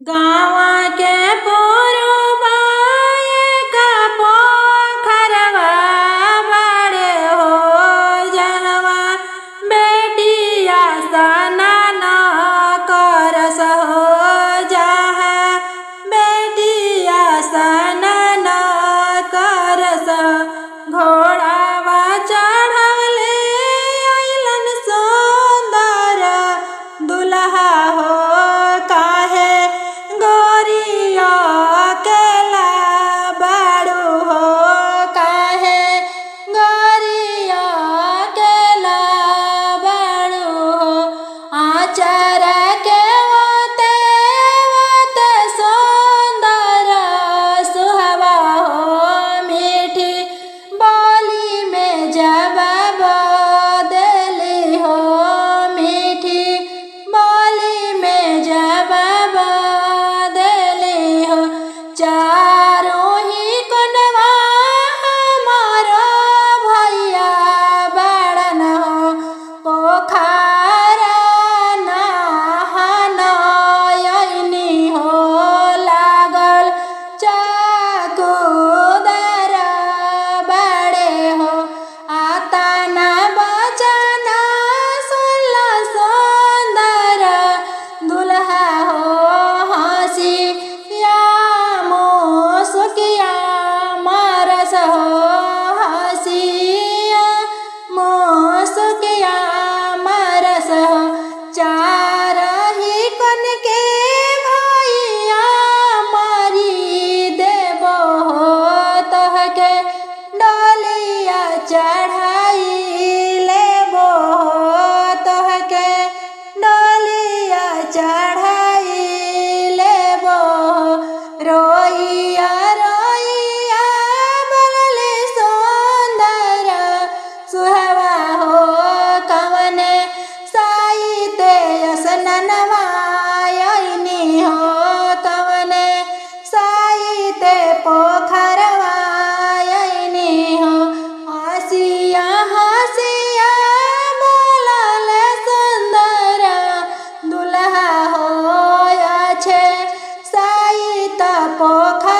गाँवा के पुरुबा एक पोखरवा बड़े हो जहवा बेटिया स्नान करस हो जहाँ बेटिया स्नान करस घोड़ावा चढ़ले अइलन सुंदर दुल्हा हो काहे गोरिया केला बाड़ू हो काहे गोरिया केला बाड़ू हो आचार के ओते ओते सुंदर सुहवा हो मीठी बोली में जवाब देली हो मीठी बोली में जवाब देली हो चारों ही कनवा हमारो भैया बड़न हो पोखरा नहान अइनी हो लागल चाकूदर बड़े हो आता न बचन सुनल सुंदर दुल्हा हो हंसिया मुस्किया मारस हो हंसिया मुस्किया मारस हो चार ही कन के भैया मारी देबो हो तोहके डोलिया चढ़ाई लेबो हो तोहके डोलिया चढ़ाई लेबो हो रोइया रोइया बनले सुंदर सुहवा हो कवने साइते स्नानवा अइनी हो कवने साइते पोखरवा अइनी हो हंसिया हंसिया बोलल सुंदर दुल्हा हो अच्छे साइत पोखर